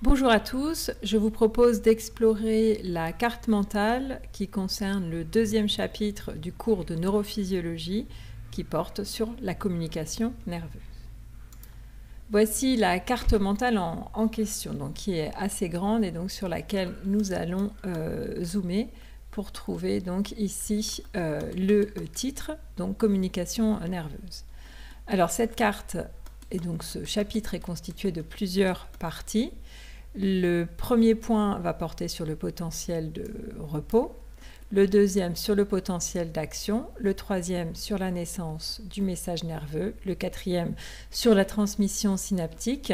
Bonjour à tous, je vous propose d'explorer la carte mentale qui concerne le deuxième chapitre du cours de neurophysiologie qui porte sur la communication nerveuse. Voici la carte mentale en question, donc, qui est assez grande et donc, sur laquelle nous allons zoomer pour trouver donc, ici le titre, donc communication nerveuse. Alors cette carte, et donc ce chapitre est constitué de plusieurs parties. Le premier point va porter sur le potentiel de repos, le deuxième sur le potentiel d'action, le troisième sur la naissance du message nerveux, le quatrième sur la transmission synaptique,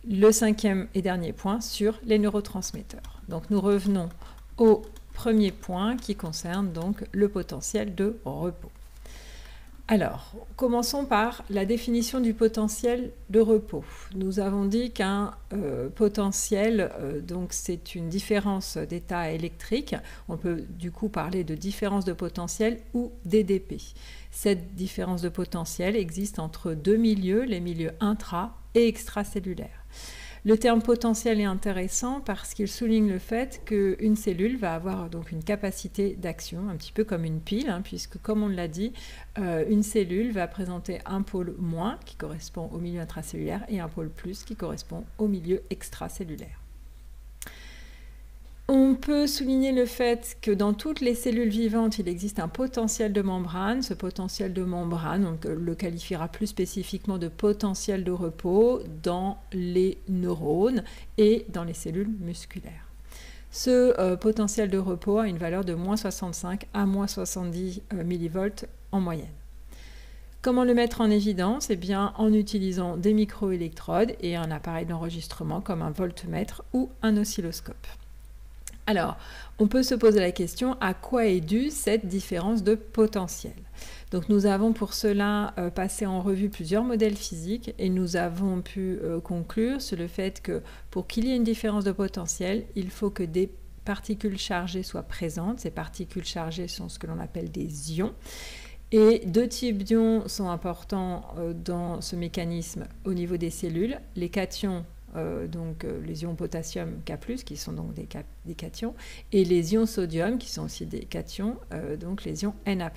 le cinquième et dernier point sur les neurotransmetteurs. Donc nous revenons au premier point qui concerne donc le potentiel de repos. Alors, commençons par la définition du potentiel de repos. Nous avons dit qu'un potentiel, donc c'est une différence d'état électrique. On peut du coup parler de différence de potentiel ou DDP. Cette différence de potentiel existe entre deux milieux, les milieux intra- et extracellulaires. Le terme potentiel est intéressant parce qu'il souligne le fait qu'une cellule va avoir donc une capacité d'action, un petit peu comme une pile, puisque comme on l'a dit, une cellule va présenter un pôle moins qui correspond au milieu intracellulaire et un pôle plus qui correspond au milieu extracellulaire. On peut souligner le fait que dans toutes les cellules vivantes, il existe un potentiel de membrane. Ce potentiel de membrane, on le qualifiera plus spécifiquement de potentiel de repos dans les neurones et dans les cellules musculaires. Ce potentiel de repos a une valeur de moins 65 à moins 70 millivolts en moyenne. Comment le mettre en évidence? Eh bien, en utilisant des microélectrodes et un appareil d'enregistrement comme un voltmètre ou un oscilloscope. Alors, on peut se poser la question, à quoi est due cette différence de potentiel? Donc nous avons pour cela passé en revue plusieurs modèles physiques et nous avons pu conclure sur le fait que pour qu'il y ait une différence de potentiel, il faut que des particules chargées soient présentes. Ces particules chargées sont ce que l'on appelle des ions. Et deux types d'ions sont importants dans ce mécanisme au niveau des cellules. Les cations, donc les ions potassium K+, qui sont donc des cations, et les ions sodium, qui sont aussi des cations, donc les ions Na+.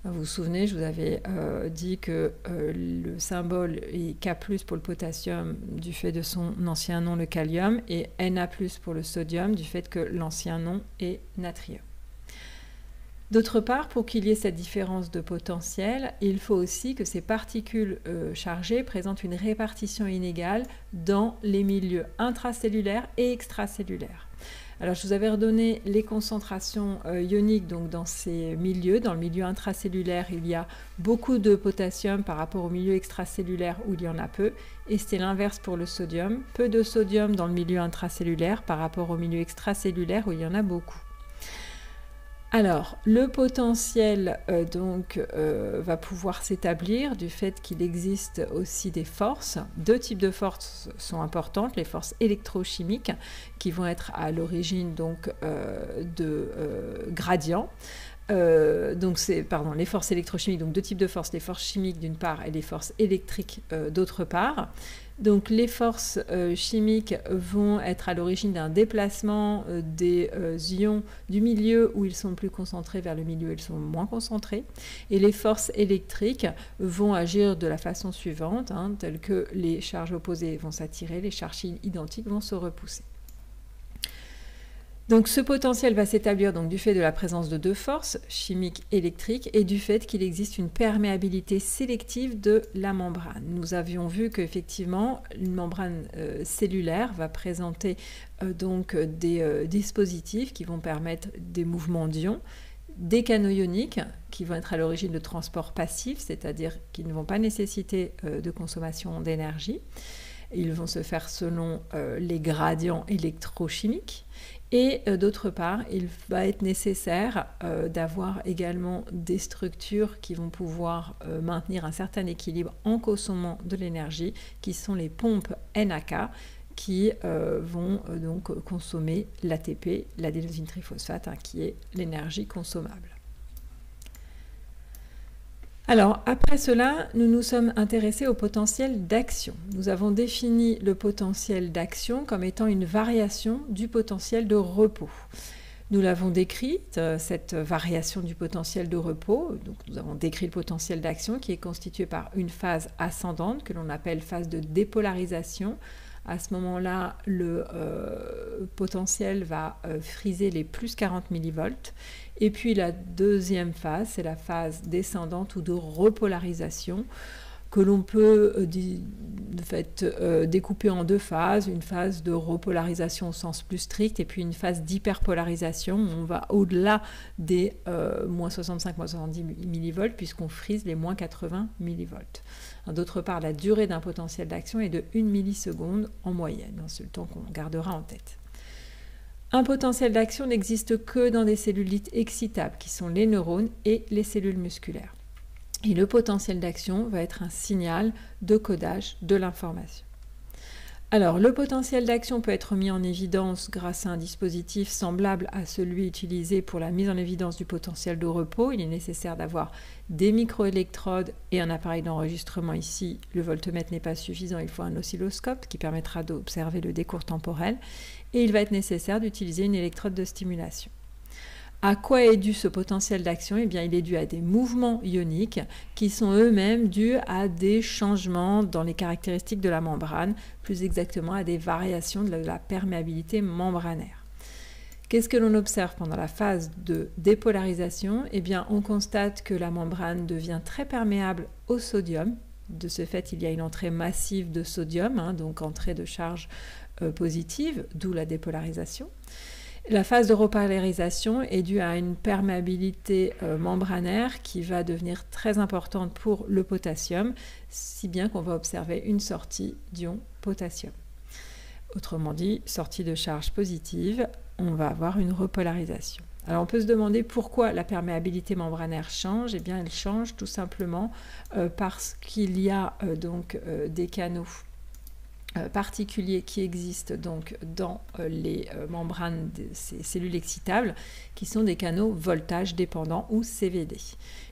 Vous vous souvenez, je vous avais dit que le symbole est K+ pour le potassium du fait de son ancien nom, le kalium, et Na+ pour le sodium du fait que l'ancien nom est natrium. D'autre part, pour qu'il y ait cette différence de potentiel, il faut aussi que ces particules chargées présentent une répartition inégale dans les milieux intracellulaires et extracellulaires. Alors, je vous avais redonné les concentrations ioniques donc, dans ces milieux. Dans le milieu intracellulaire, il y a beaucoup de potassium par rapport au milieu extracellulaire où il y en a peu. Et c'est l'inverse pour le sodium. Peu de sodium dans le milieu intracellulaire par rapport au milieu extracellulaire où il y en a beaucoup. Alors, le potentiel va pouvoir s'établir du fait qu'il existe aussi des forces. Deux types de forces sont importantes, les forces électrochimiques qui vont être à l'origine de gradients. Les forces électrochimiques, donc deux types de forces, les forces chimiques d'une part et les forces électriques d'autre part. Donc les forces chimiques vont être à l'origine d'un déplacement des ions du milieu où ils sont plus concentrés vers le milieu où ils sont moins concentrés. Et les forces électriques vont agir de la façon suivante, telle que les charges opposées vont s'attirer, les charges identiques vont se repousser. Donc ce potentiel va s'établir du fait de la présence de deux forces, chimiques et électriques, et du fait qu'il existe une perméabilité sélective de la membrane. Nous avions vu qu'effectivement, une membrane cellulaire va présenter des dispositifs qui vont permettre des mouvements d'ions, des canaux ioniques qui vont être à l'origine de transports passifs, c'est-à-dire qui ne vont pas nécessiter de consommation d'énergie. Ils vont se faire selon les gradients électrochimiques. Et d'autre part, il va être nécessaire d'avoir également des structures qui vont pouvoir maintenir un certain équilibre en consommant de l'énergie, qui sont les pompes NAK, qui vont donc consommer l'ATP, l'adénosine triphosphate, qui est l'énergie consommable. Alors, après cela, nous nous sommes intéressés au potentiel d'action. Nous avons défini le potentiel d'action comme étant une variation du potentiel de repos. Nous l'avons décrite, cette variation du potentiel de repos. Donc, nous avons décrit le potentiel d'action qui est constitué par une phase ascendante que l'on appelle phase de dépolarisation. À ce moment-là, le potentiel va friser les plus 40 millivolts. Et puis la deuxième phase, c'est la phase descendante ou de repolarisation que l'on peut découper en deux phases, une phase de repolarisation au sens plus strict et puis une phase d'hyperpolarisation où on va au-delà des moins 65, moins 70 millivolts puisqu'on frise les moins 80 millivolts. D'autre part, la durée d'un potentiel d'action est de 1 milliseconde en moyenne, c'est le temps qu'on gardera en tête. Un potentiel d'action n'existe que dans des cellules excitables qui sont les neurones et les cellules musculaires. Et le potentiel d'action va être un signal de codage de l'information. Alors, le potentiel d'action peut être mis en évidence grâce à un dispositif semblable à celui utilisé pour la mise en évidence du potentiel de repos. Il est nécessaire d'avoir des microélectrodes et un appareil d'enregistrement ici. Le voltmètre n'est pas suffisant, il faut un oscilloscope qui permettra d'observer le décours temporel. Et il va être nécessaire d'utiliser une électrode de stimulation. À quoi est dû ce potentiel d'action? Eh bien, il est dû à des mouvements ioniques qui sont eux-mêmes dus à des changements dans les caractéristiques de la membrane, plus exactement à des variations de la perméabilité membranaire. Qu'est-ce que l'on observe pendant la phase de dépolarisation? Eh bien, on constate que la membrane devient très perméable au sodium. De ce fait, il y a une entrée massive de sodium, donc entrée de charge positive, d'où la dépolarisation. La phase de repolarisation est due à une perméabilité membranaire qui va devenir très importante pour le potassium, si bien qu'on va observer une sortie d'ion potassium. Autrement dit, sortie de charge positive, on va avoir une repolarisation. Alors on peut se demander pourquoi la perméabilité membranaire change. Eh bien, elle change tout simplement parce qu'il y a des canaux particuliers qui existent donc dans les membranes de ces cellules excitables qui sont des canaux voltage dépendants ou CVD.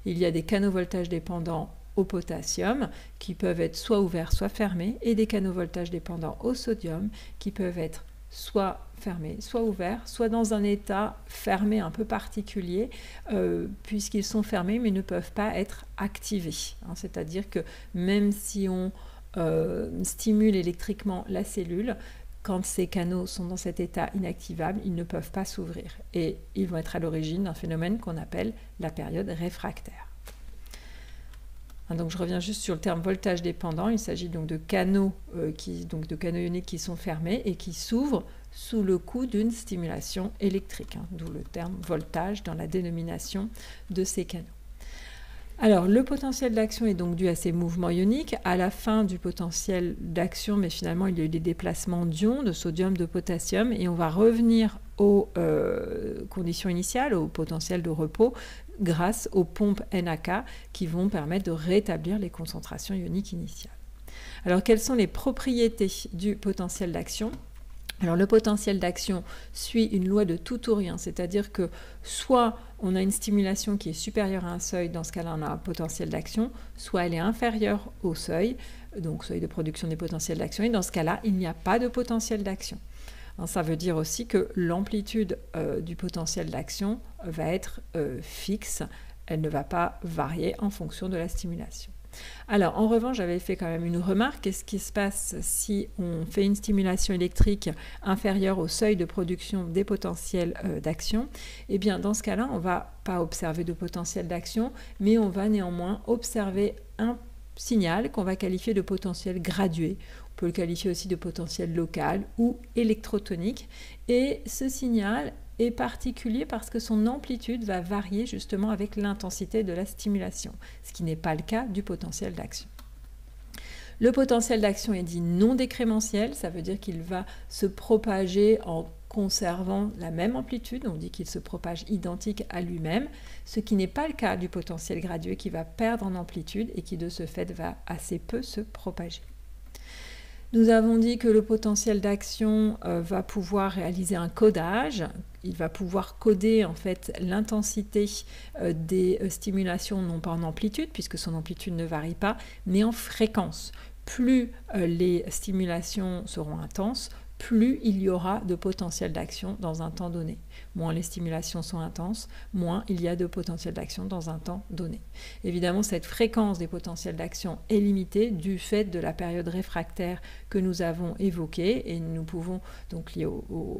Il y a des canaux voltage dépendants au potassium qui peuvent être soit ouverts soit fermés et des canaux voltage dépendants au sodium qui peuvent être soit fermés, soit ouverts, soit dans un état fermé un peu particulier puisqu'ils sont fermés mais ne peuvent pas être activés. C'est-à-dire que même si on stimule électriquement la cellule, quand ces canaux sont dans cet état inactivable, ils ne peuvent pas s'ouvrir et ils vont être à l'origine d'un phénomène qu'on appelle la période réfractaire. Donc je reviens juste sur le terme voltage dépendant. Il s'agit donc de canaux ioniques qui sont fermés et qui s'ouvrent sous le coup d'une stimulation électrique, d'où le terme voltage dans la dénomination de ces canaux. Alors, le potentiel d'action est donc dû à ces mouvements ioniques. À la fin du potentiel d'action, mais finalement, il y a eu des déplacements d'ions, de sodium, de potassium, et on va revenir aux conditions initiales, au potentiel de repos, grâce aux pompes NAK qui vont permettre de rétablir les concentrations ioniques initiales. Alors, quelles sont les propriétés du potentiel d'action ? Alors le potentiel d'action suit une loi de tout ou rien, c'est-à-dire que soit on a une stimulation qui est supérieure à un seuil, dans ce cas-là on a un potentiel d'action, soit elle est inférieure au seuil, donc seuil de production des potentiels d'action, et dans ce cas-là il n'y a pas de potentiel d'action. Ça veut dire aussi que l'amplitude du potentiel d'action va être fixe, elle ne va pas varier en fonction de la stimulation. Alors, en revanche, j'avais fait quand même une remarque. Qu'est-ce qui se passe si on fait une stimulation électrique inférieure au seuil de production des potentiels d'action? Eh bien, dans ce cas-là, on ne va pas observer de potentiel d'action, mais on va néanmoins observer un signal qu'on va qualifier de potentiel gradué. On peut le qualifier aussi de potentiel local ou électrotonique. Et ce signal est particulier parce que son amplitude va varier justement avec l'intensité de la stimulation, ce qui n'est pas le cas du potentiel d'action. Le potentiel d'action est dit non décrémentiel, ça veut dire qu'il va se propager en conservant la même amplitude, on dit qu'il se propage identique à lui-même, ce qui n'est pas le cas du potentiel gradué qui va perdre en amplitude et qui de ce fait va assez peu se propager. Nous avons dit que le potentiel d'action va pouvoir réaliser un codage. il va pouvoir coder en fait l'intensité des stimulations, non pas en amplitude, puisque son amplitude ne varie pas, mais en fréquence. Plus les stimulations seront intenses, plus il y aura de potentiel d'action dans un temps donné. Moins les stimulations sont intenses, moins il y a de potentiel d'action dans un temps donné. Évidemment, cette fréquence des potentiels d'action est limitée du fait de la période réfractaire que nous avons évoquée, et nous pouvons donc lier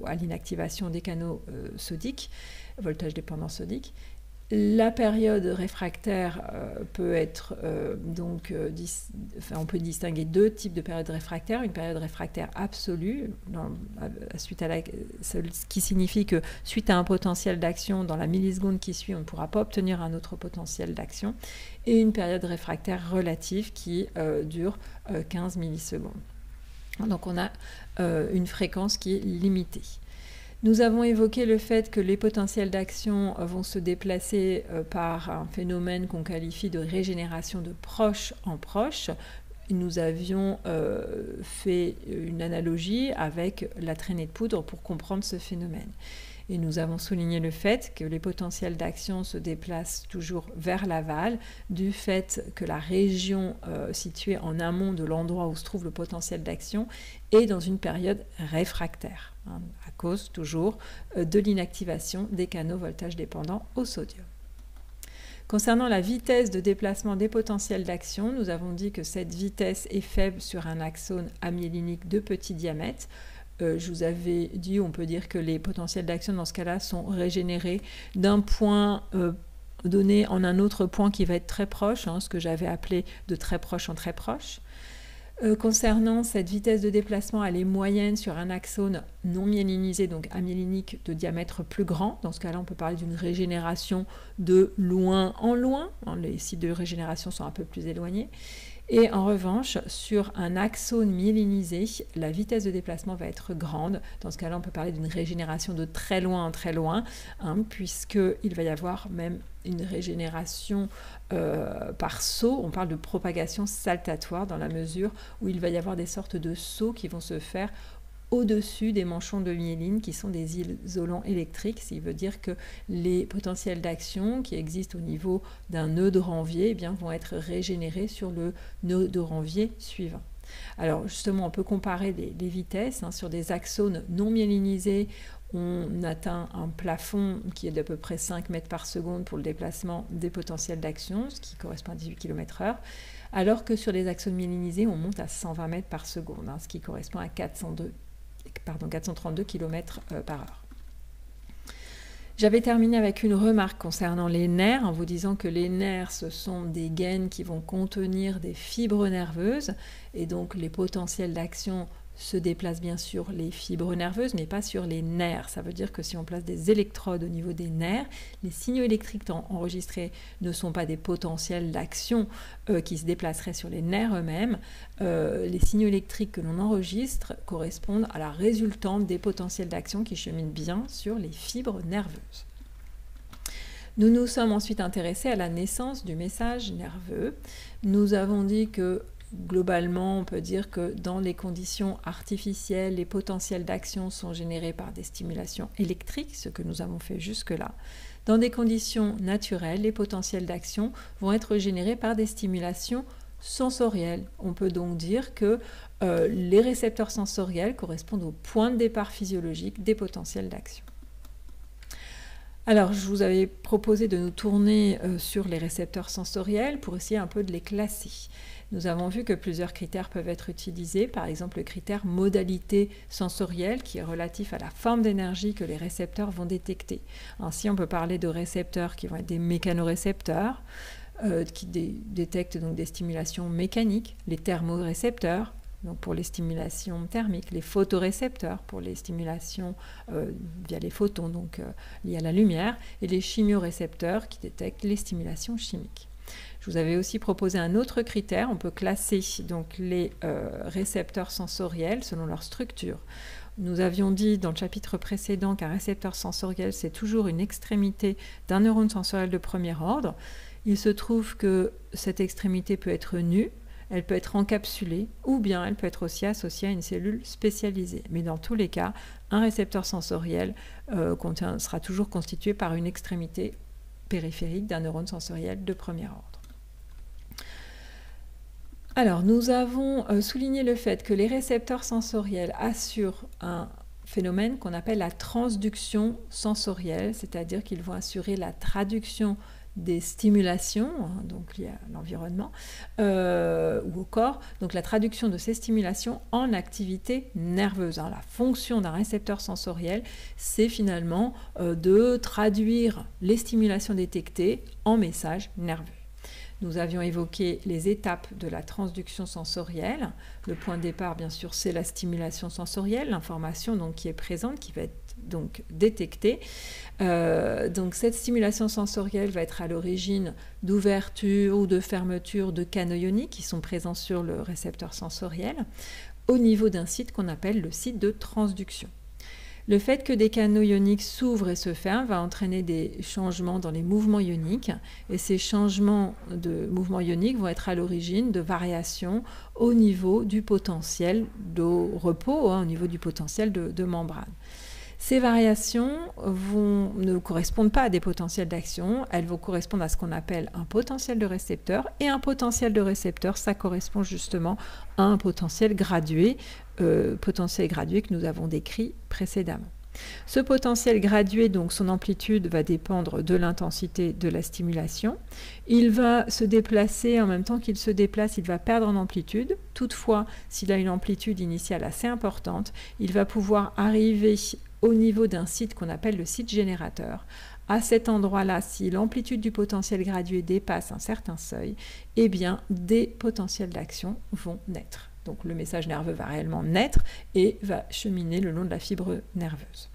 à l'inactivation des canaux sodiques, voltage dépendant sodique. La période réfractaire peut être on peut distinguer deux types de périodes réfractaires. Une période réfractaire absolue, ce qui signifie que suite à un potentiel d'action, dans la milliseconde qui suit, on ne pourra pas obtenir un autre potentiel d'action. Et une période réfractaire relative qui dure 15 millisecondes. Donc on a une fréquence qui est limitée. Nous avons évoqué le fait que les potentiels d'action vont se déplacer par un phénomène qu'on qualifie de régénération de proche en proche. Nous avions fait une analogie avec la traînée de poudre pour comprendre ce phénomène. Et nous avons souligné le fait que les potentiels d'action se déplacent toujours vers l'aval, du fait que la région située en amont de l'endroit où se trouve le potentiel d'action est dans une période réfractaire, à cause toujours de l'inactivation des canaux voltage dépendants au sodium. Concernant la vitesse de déplacement des potentiels d'action, nous avons dit que cette vitesse est faible sur un axone amyélinique de petit diamètre. Je vous avais dit, on peut dire que les potentiels d'action dans ce cas-là sont régénérés d'un point donné en un autre point qui va être très proche, ce que j'avais appelé de très proche en très proche. Concernant cette vitesse de déplacement, elle est moyenne sur un axone non myélinisé, donc amyélinique de diamètre plus grand. Dans ce cas-là, on peut parler d'une régénération de loin en loin. Les sites de régénération sont un peu plus éloignés. Et en revanche, sur un axone myélinisé, la vitesse de déplacement va être grande. Dans ce cas-là, on peut parler d'une régénération de très loin en très loin, puisqu'il va y avoir même une régénération par saut. On parle de propagation saltatoire dans la mesure où il va y avoir des sortes de sauts qui vont se faire au-dessus des manchons de myéline qui sont des isolants électriques, ce qui veut dire que les potentiels d'action qui existent au niveau d'un nœud de Ranvier vont être régénérés sur le nœud de Ranvier suivant. Alors justement, on peut comparer les vitesses. Sur des axones non myélinisés, on atteint un plafond qui est d'à peu près 5 mètres par seconde pour le déplacement des potentiels d'action, ce qui correspond à 18 km/h, alors que sur les axones myélinisés, on monte à 120 mètres par seconde, ce qui correspond à 432 km/h. J'avais terminé avec une remarque concernant les nerfs, en vous disant que les nerfs, ce sont des gaines qui vont contenir des fibres nerveuses, et donc les potentiels d'action se déplacent bien sur les fibres nerveuses, mais pas sur les nerfs. Ça veut dire que si on place des électrodes au niveau des nerfs, les signaux électriques enregistrés ne sont pas des potentiels d'action qui se déplaceraient sur les nerfs eux-mêmes. Les signaux électriques que l'on enregistre correspondent à la résultante des potentiels d'action qui cheminent bien sur les fibres nerveuses. Nous nous sommes ensuite intéressés à la naissance du message nerveux. Nous avons dit que globalement, on peut dire que dans les conditions artificielles, les potentiels d'action sont générés par des stimulations électriques, ce que nous avons fait jusque-là. Dans des conditions naturelles, les potentiels d'action vont être générés par des stimulations sensorielles. On peut donc dire que les récepteurs sensoriels correspondent au point de départ physiologique des potentiels d'action. Alors, je vous avais proposé de nous tourner sur les récepteurs sensoriels pour essayer un peu de les classer. Nous avons vu que plusieurs critères peuvent être utilisés, par exemple le critère modalité sensorielle qui est relatif à la forme d'énergie que les récepteurs vont détecter. Ainsi, on peut parler de récepteurs qui vont être des mécanorécepteurs, qui détectent donc des stimulations mécaniques, les thermorécepteurs, donc pour les stimulations thermiques, les photorécepteurs pour les stimulations via les photons, donc liées à la lumière, et les chimiorécepteurs qui détectent les stimulations chimiques. Je vous avais aussi proposé un autre critère. On peut classer donc les récepteurs sensoriels selon leur structure. Nous avions dit dans le chapitre précédent qu'un récepteur sensoriel, c'est toujours une extrémité d'un neurone sensoriel de premier ordre. Il se trouve que cette extrémité peut être nue, elle peut être encapsulée ou bien elle peut être aussi associée à une cellule spécialisée. Mais dans tous les cas, un récepteur sensoriel sera toujours constitué par une extrémité périphérique d'un neurone sensoriel de premier ordre. Alors, nous avons souligné le fait que les récepteurs sensoriels assurent un phénomène qu'on appelle la transduction sensorielle, c'est-à-dire qu'ils vont assurer la traduction des stimulations, donc liées à l'environnement ou au corps, donc la traduction de ces stimulations en activité nerveuse. La fonction d'un récepteur sensoriel, c'est finalement de traduire les stimulations détectées en messages nerveux. Nous avions évoqué les étapes de la transduction sensorielle. Le point de départ, bien sûr, c'est la stimulation sensorielle, l'information donc qui est présente, qui va être donc détectée. Donc cette stimulation sensorielle va être à l'origine d'ouverture ou de fermeture de canaux ioniques qui sont présents sur le récepteur sensoriel au niveau d'un site qu'on appelle le site de transduction. Le fait que des canaux ioniques s'ouvrent et se ferment va entraîner des changements dans les mouvements ioniques et ces changements de mouvements ioniques vont être à l'origine de variations au niveau du potentiel de repos, au niveau du potentiel de membrane. Ces variations ne correspondent pas à des potentiels d'action, elles vont correspondre à ce qu'on appelle un potentiel de récepteur, et un potentiel de récepteur, ça correspond justement à un potentiel gradué que nous avons décrit précédemment. Ce potentiel gradué, donc son amplitude va dépendre de l'intensité de la stimulation. Il va se déplacer, en même temps qu'il se déplace, il va perdre en amplitude. Toutefois, s'il a une amplitude initiale assez importante, il va pouvoir arriver au niveau d'un site qu'on appelle le site générateur. À cet endroit-là, si l'amplitude du potentiel gradué dépasse un certain seuil, eh bien, des potentiels d'action vont naître. Donc le message nerveux va réellement naître et va cheminer le long de la fibre nerveuse.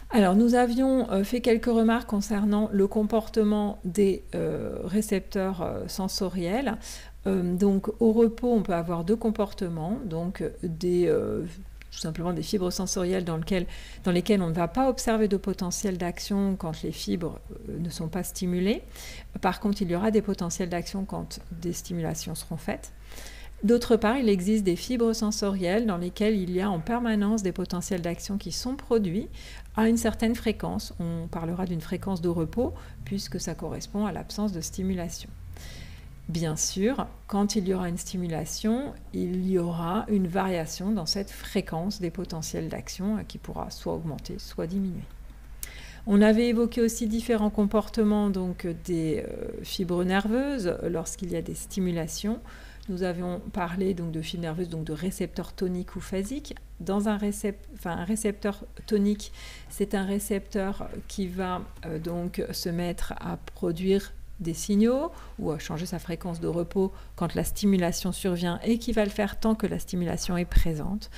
Alors nous avions fait quelques remarques concernant le comportement des récepteurs sensoriels. Donc au repos, on peut avoir deux comportements, donc tout simplement des fibres sensorielles dans lesquelles on ne va pas observer de potentiel d'action quand les fibres ne sont pas stimulées. Par contre, il y aura des potentiels d'action quand des stimulations seront faites. D'autre part, il existe des fibres sensorielles dans lesquelles il y a en permanence des potentiels d'action qui sont produits à une certaine fréquence. On parlera d'une fréquence de repos puisque ça correspond à l'absence de stimulation. Bien sûr, quand il y aura une stimulation, il y aura une variation dans cette fréquence des potentiels d'action qui pourra soit augmenter, soit diminuer. On avait évoqué aussi différents comportements donc, des fibres nerveuses lorsqu'il y a des stimulations. Nous avions parlé donc, de fibres nerveuses, donc de récepteurs toniques ou phasiques. Dans un récepteur tonique, c'est un récepteur qui va donc se mettre à produire des signaux ou à changer sa fréquence de repos quand la stimulation survient et qui va le faire tant que la stimulation est présente.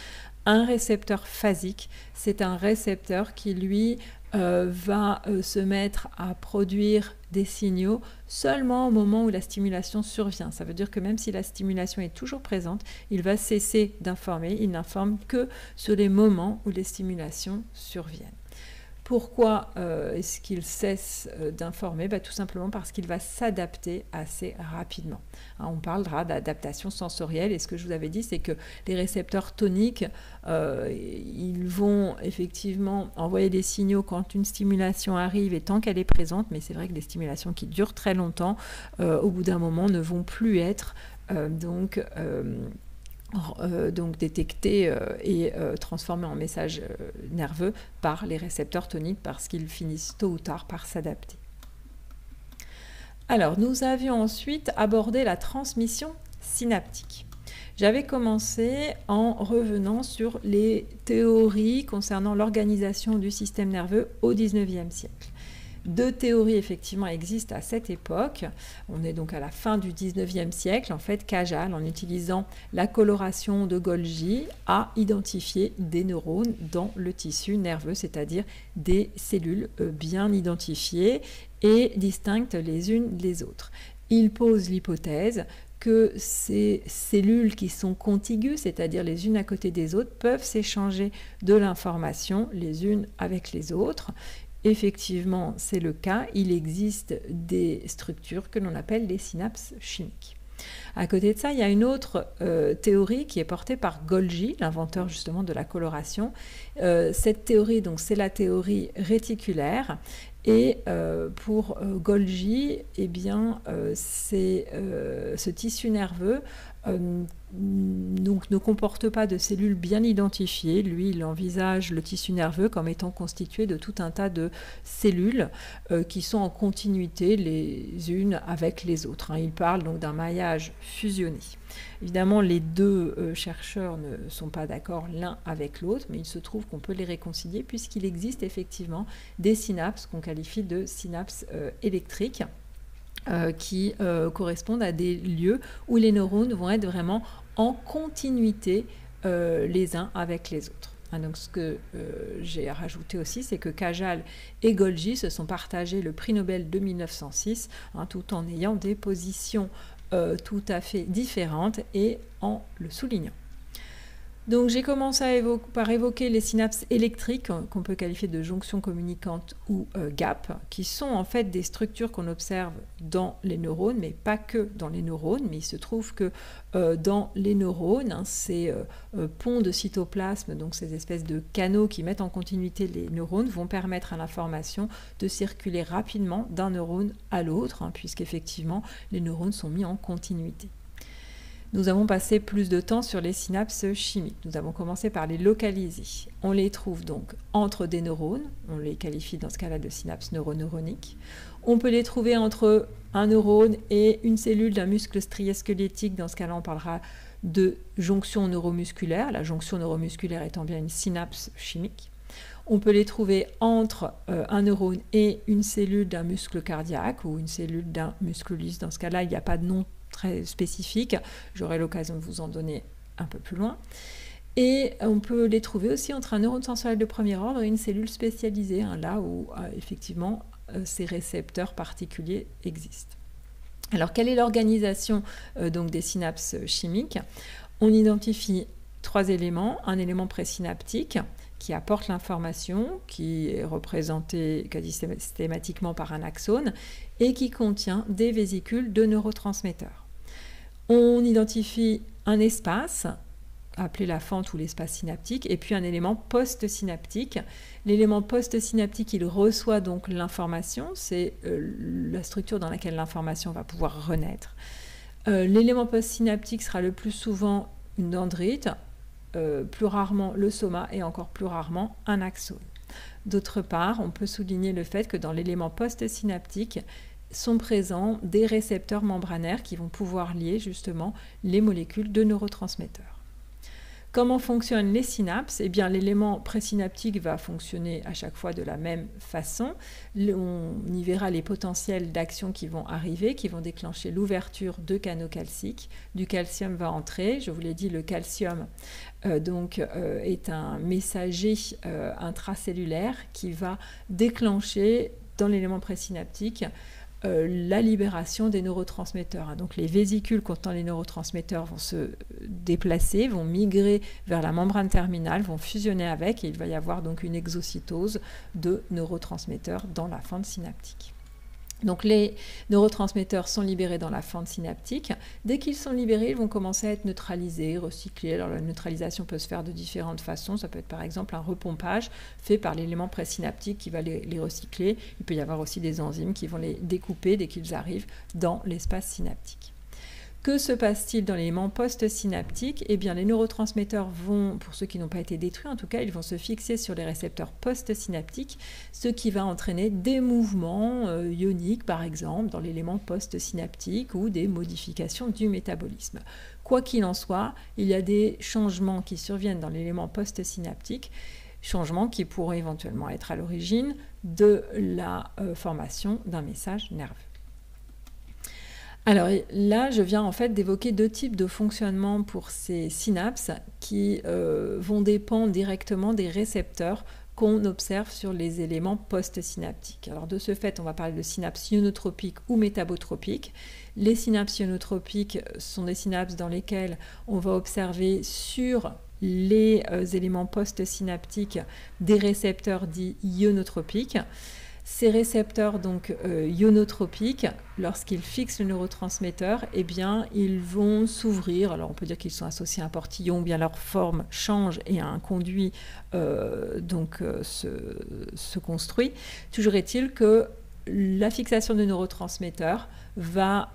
Un récepteur phasique, c'est un récepteur qui lui va se mettre à produire des signaux seulement au moment où la stimulation survient. Ça veut dire que même si la stimulation est toujours présente, il va cesser d'informer, il n'informe que sur les moments où les stimulations surviennent. Pourquoi est-ce qu'il cesse d'informer? Tout simplement parce qu'il va s'adapter assez rapidement. On parlera d'adaptation sensorielle et ce que je vous avais dit, c'est que les récepteurs toniques, ils vont effectivement envoyer des signaux quand une stimulation arrive et tant qu'elle est présente, mais c'est vrai que des stimulations qui durent très longtemps, au bout d'un moment, ne vont plus être donc détectés et transformés en messages nerveux par les récepteurs toniques parce qu'ils finissent tôt ou tard par s'adapter. Alors, nous avions ensuite abordé la transmission synaptique. J'avais commencé en revenant sur les théories concernant l'organisation du système nerveux au XIXe siècle. Deux théories effectivement existent à cette époque. On est donc à la fin du XIXe siècle. En fait, Kajal, en utilisant la coloration de Golgi, a identifié des neurones dans le tissu nerveux, c'est-à-dire des cellules bien identifiées et distinctes les unes des autres. Il pose l'hypothèse que ces cellules qui sont contiguës, c'est-à-dire les unes à côté des autres, peuvent s'échanger de l'information les unes avec les autres. Effectivement, c'est le cas. Il existe des structures que l'on appelle les synapses chimiques. À côté de ça, il y a une autre théorie qui est portée par Golgi, l'inventeur justement de la coloration. Cette théorie, donc, c'est la théorie réticulaire. Et pour Golgi, eh bien, ce tissu nerveux donc, ne comporte pas de cellules bien identifiées. Lui, il envisage le tissu nerveux comme étant constitué de tout un tas de cellules qui sont en continuité les unes avec les autres. Il parle donc d'un maillage fusionné. Évidemment, les deux chercheurs ne sont pas d'accord l'un avec l'autre, mais il se trouve qu'on peut les réconcilier puisqu'il existe effectivement des synapses qu'on qualifie de synapses électriques qui correspondent à des lieux où les neurones vont être vraiment en continuité les uns avec les autres. Donc ce que j'ai rajouté aussi, c'est que Kajal et Golgi se sont partagés le prix Nobel de 1906, tout en ayant des positions tout à fait différentes et en le soulignant. Donc j'ai commencé par évoquer les synapses électriques qu'on peut qualifier de jonctions communicantes ou GAP, qui sont en fait des structures qu'on observe dans les neurones, mais pas que dans les neurones, mais il se trouve que dans les neurones, ces ponts de cytoplasme, donc ces espèces de canaux qui mettent en continuité les neurones, vont permettre à l'information de circuler rapidement d'un neurone à l'autre, puisqu'effectivement les neurones sont mis en continuité. Nous avons passé plus de temps sur les synapses chimiques. Nous avons commencé par les localiser. On les trouve donc entre des neurones. On les qualifie dans ce cas-là de synapses neuroneuroniques. On peut les trouver entre un neurone et une cellule d'un muscle strié squelettique. Dans ce cas-là, on parlera de jonction neuromusculaire. La jonction neuromusculaire étant bien une synapse chimique. On peut les trouver entre un neurone et une cellule d'un muscle cardiaque ou une cellule d'un muscle lisse. Dans ce cas-là, il n'y a pas de nom très spécifique, j'aurai l'occasion de vous en donner un peu plus loin. Et on peut les trouver aussi entre un neurone sensoriel de premier ordre et une cellule spécialisée, là où effectivement ces récepteurs particuliers existent. Alors quelle est l'organisation donc des synapses chimiques? On identifie 3 éléments, un élément présynaptique qui apporte l'information, qui est représenté quasi systématiquement par un axone et qui contient des vésicules de neurotransmetteurs. On identifie un espace, appelé la fente ou l'espace synaptique, et puis un élément post-synaptique. L'élément post-synaptique, il reçoit donc l'information, c'est la structure dans laquelle l'information va pouvoir renaître. L'élément post-synaptique sera le plus souvent une dendrite, plus rarement le soma et encore plus rarement un axone. D'autre part, on peut souligner le fait que dans l'élément post-synaptique sont présents des récepteurs membranaires qui vont pouvoir lier justement les molécules de neurotransmetteurs. Comment fonctionnent les synapses? Eh bien, l'élément présynaptique va fonctionner à chaque fois de la même façon. On y verra les potentiels d'action qui vont arriver, qui vont déclencher l'ouverture de canaux calciques. Du calcium va entrer. Je vous l'ai dit, le calcium est un messager intracellulaire qui va déclencher dans l'élément présynaptique la libération des neurotransmetteurs. Donc les vésicules contenant les neurotransmetteurs vont se déplacer, vont migrer vers la membrane terminale, vont fusionner avec et il va y avoir donc une exocytose de neurotransmetteurs dans la fente synaptique. Donc les neurotransmetteurs sont libérés dans la fente synaptique. Dès qu'ils sont libérés, ils vont commencer à être neutralisés, recyclés. Alors la neutralisation peut se faire de différentes façons. Ça peut être par exemple un repompage fait par l'élément présynaptique qui va les recycler. Il peut y avoir aussi des enzymes qui vont les découper dès qu'ils arrivent dans l'espace synaptique. Que se passe-t-il dans l'élément post-synaptique? Eh bien, les neurotransmetteurs vont, pour ceux qui n'ont pas été détruits en tout cas, ils vont se fixer sur les récepteurs post-synaptiques, ce qui va entraîner des mouvements ioniques, par exemple, dans l'élément post-synaptique ou des modifications du métabolisme. Quoi qu'il en soit, il y a des changements qui surviennent dans l'élément post-synaptique, changements qui pourront éventuellement être à l'origine de la formation d'un message nerveux. Alors là, je viens en fait d'évoquer 2 types de fonctionnement pour ces synapses qui vont dépendre directement des récepteurs qu'on observe sur les éléments post-synaptiques. Alors de ce fait, on va parler de synapses ionotropiques ou métabotropiques. Les synapses ionotropiques sont des synapses dans lesquelles on va observer sur les éléments post-synaptiques des récepteurs dits ionotropiques. Ces récepteurs donc ionotropiques, lorsqu'ils fixent le neurotransmetteur, eh bien, ils vont s'ouvrir. Alors on peut dire qu'ils sont associés à un portillon, ou bien leur forme change et un conduit se construit. Toujours est-il que la fixation du neurotransmetteur va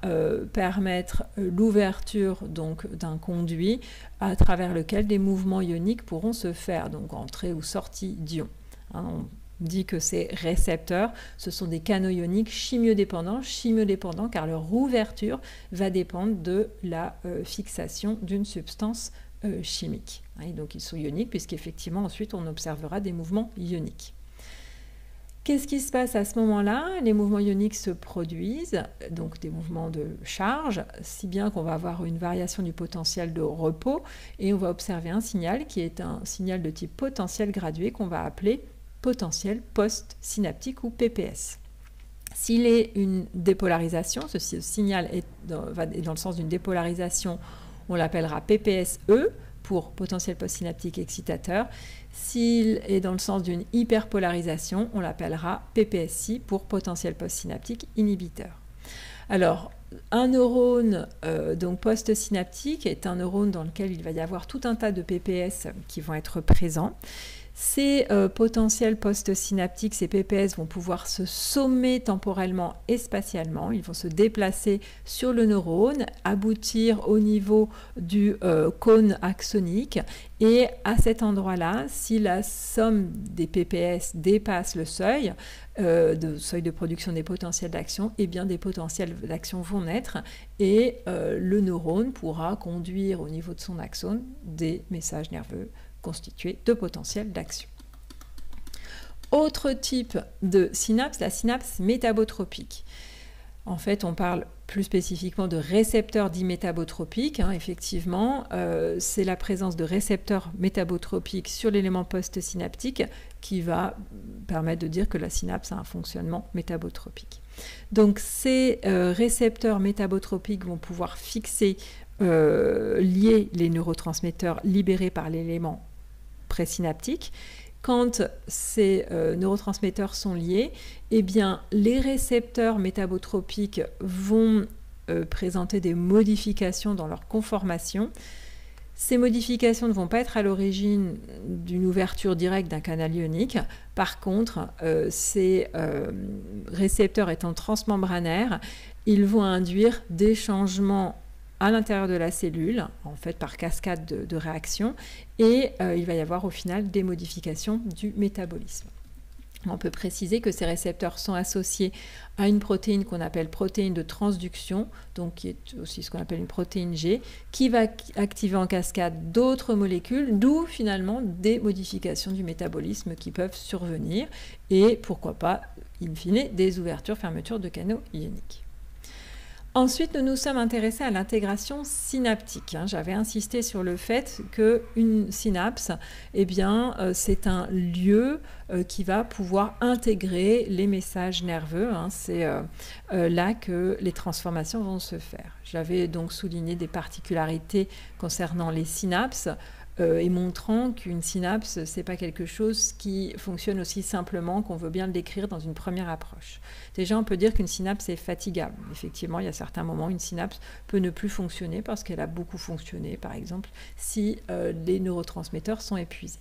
permettre l'ouverture d'un conduit à travers lequel des mouvements ioniques pourront se faire, donc entrée ou sortie d'ions. On dit que ces récepteurs, ce sont des canaux ioniques chimiodépendants car leur ouverture va dépendre de la fixation d'une substance chimique. Et donc ils sont ioniques puisqu'effectivement ensuite on observera des mouvements ioniques. Qu'est-ce qui se passe à ce moment-là? Les mouvements ioniques se produisent, donc des mouvements de charge, si bien qu'on va avoir une variation du potentiel de repos et on va observer un signal qui est un signal de type potentiel gradué qu'on va appeler potentiel post-synaptique ou PPS. S'il est une dépolarisation, ce signal est dans le sens d'une dépolarisation, on l'appellera PPSE pour potentiel postsynaptique excitateur. S'il est dans le sens d'une hyperpolarisation, on l'appellera PPSI pour potentiel postsynaptique inhibiteur. Alors, un neurone donc postsynaptique est un neurone dans lequel il va y avoir tout un tas de PPS qui vont être présents. Ces potentiels postsynaptiques, ces PPS vont pouvoir se sommer temporellement et spatialement. Ils vont se déplacer sur le neurone, aboutir au niveau du cône axonique. Et à cet endroit-là, si la somme des PPS dépasse le seuil de production des potentiels d'action, eh bien des potentiels d'action vont naître et le neurone pourra conduire au niveau de son axone des messages nerveux constitué de potentiel d'action. Autre type de synapse, la synapse métabotropique. En fait, on parle plus spécifiquement de récepteurs dits métabotropiques. Effectivement, c'est la présence de récepteurs métabotropiques sur l'élément postsynaptique qui va permettre de dire que la synapse a un fonctionnement métabotropique. Donc, ces récepteurs métabotropiques vont pouvoir fixer, lier les neurotransmetteurs libérés par l'élément présynaptique. Quand ces neurotransmetteurs sont liés, eh bien, les récepteurs métabotropiques vont présenter des modifications dans leur conformation. Ces modifications ne vont pas être à l'origine d'une ouverture directe d'un canal ionique. Par contre, ces récepteurs étant transmembranaires, ils vont induire des changements à l'intérieur de la cellule, en fait par cascade de réactions, et il va y avoir au final des modifications du métabolisme. On peut préciser que ces récepteurs sont associés à une protéine qu'on appelle protéine de transduction, donc qui est aussi ce qu'on appelle une protéine G, qui va activer en cascade d'autres molécules, d'où finalement des modifications du métabolisme qui peuvent survenir, et pourquoi pas, in fine, des ouvertures-fermetures de canaux ioniques. Ensuite, nous nous sommes intéressés à l'intégration synaptique. J'avais insisté sur le fait qu'une synapse, eh bien, c'est un lieu qui va pouvoir intégrer les messages nerveux. C'est là que les transformations vont se faire. J'avais donc souligné des particularités concernant les synapses, et montrant qu'une synapse, ce n'est pas quelque chose qui fonctionne aussi simplement qu'on veut bien le décrire dans une première approche. Déjà, on peut dire qu'une synapse est fatigable. Effectivement, il y a certains moments où une synapse peut ne plus fonctionner parce qu'elle a beaucoup fonctionné, par exemple, si les neurotransmetteurs sont épuisés.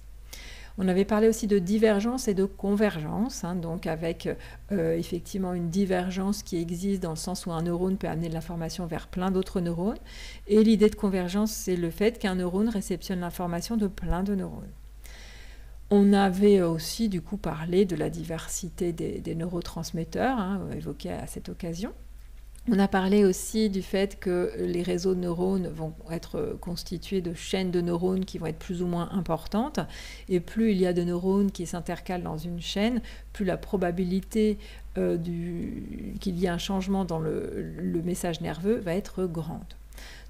On avait parlé aussi de divergence et de convergence, donc avec effectivement une divergence qui existe dans le sens où un neurone peut amener de l'information vers plein d'autres neurones. Et l'idée de convergence, c'est le fait qu'un neurone réceptionne l'information de plein de neurones. On avait aussi du coup parlé de la diversité des neurotransmetteurs, évoqués à cette occasion. On a parlé aussi du fait que les réseaux de neurones vont être constitués de chaînes de neurones qui vont être plus ou moins importantes. Et plus il y a de neurones qui s'intercalent dans une chaîne, plus la probabilité qu'il y ait un changement dans le message nerveux va être grande.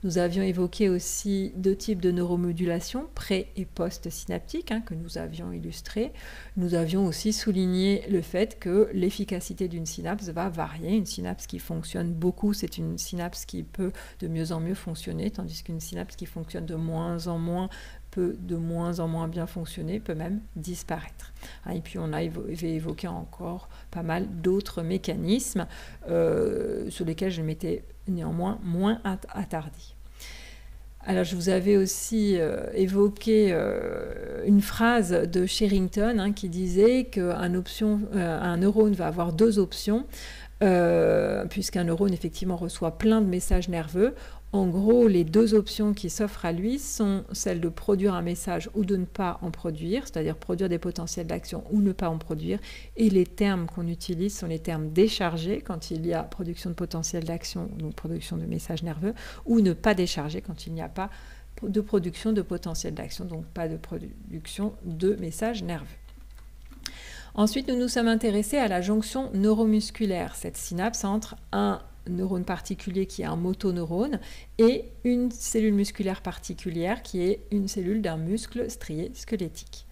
Nous avions évoqué aussi deux types de neuromodulation, pré- et post-synaptique, que nous avions illustré. Nous avions aussi souligné le fait que l'efficacité d'une synapse va varier. Une synapse qui fonctionne beaucoup, c'est une synapse qui peut de mieux en mieux fonctionner, tandis qu'une synapse qui fonctionne de moins en moins peut de moins en moins bien fonctionner, peut même disparaître. Et puis on a évoqué encore pas mal d'autres mécanismes sur lesquels je m'étais néanmoins moins attardée. Alors, je vous avais aussi évoqué une phrase de Sherrington qui disait qu'un neurone va avoir deux options, puisqu'un neurone, effectivement, reçoit plein de messages nerveux. En gros, les deux options qui s'offrent à lui sont celles de produire un message ou de ne pas en produire, c'est-à-dire produire des potentiels d'action ou ne pas en produire. Et les termes qu'on utilise sont les termes déchargés quand il y a production de potentiel d'action, donc production de messages nerveux, ou ne pas décharger quand il n'y a pas de production de potentiel d'action, donc pas de production de messages nerveux. Ensuite, nous nous sommes intéressés à la jonction neuromusculaire, cette synapse entre un neurone particulier qui est un motoneurone et une cellule musculaire particulière qui est une cellule d'un muscle strié squelettique.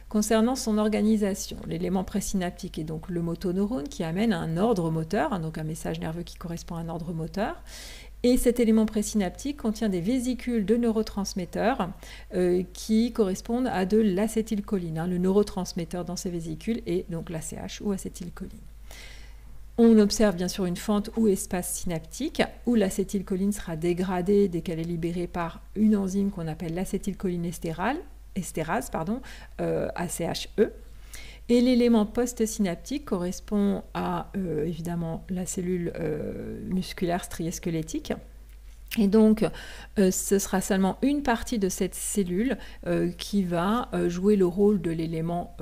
Concernant son organisation, l'élément présynaptique est donc le motoneurone qui amène à un ordre moteur, donc un message nerveux qui correspond à un ordre moteur. Et cet élément présynaptique contient des vésicules de neurotransmetteurs qui correspondent à de l'acétylcholine. Le neurotransmetteur dans ces vésicules est donc l'ACH ou acétylcholine. On observe bien sûr une fente ou espace synaptique où l'acétylcholine sera dégradée dès qu'elle est libérée par une enzyme qu'on appelle l'acétylcholinestérase, ACHE. Et l'élément post-synaptique correspond à évidemment la cellule musculaire striée squelettique. Et donc, ce sera seulement une partie de cette cellule qui va jouer le rôle de l'élément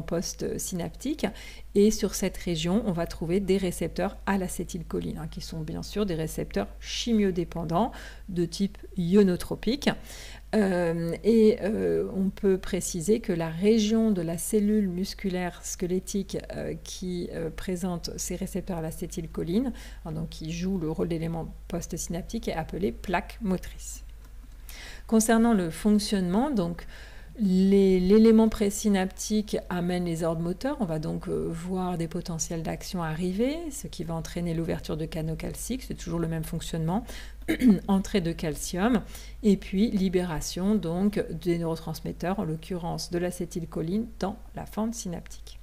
post-synaptique. Et sur cette région, on va trouver des récepteurs à l'acétylcholine, qui sont bien sûr des récepteurs chimiodépendants de type ionotropique. On peut préciser que la région de la cellule musculaire squelettique qui présente ces récepteurs à l'acétylcholine, donc qui joue le rôle d'élément post-synaptique, est appelée plaque motrice. Concernant le fonctionnement, donc l'élément présynaptique amène les ordres moteurs. On va donc voir des potentiels d'action arriver, ce qui va entraîner l'ouverture de canaux calciques, c'est toujours le même fonctionnement, entrée de calcium, et puis libération donc des neurotransmetteurs, en l'occurrence de l'acétylcholine, dans la fente synaptique,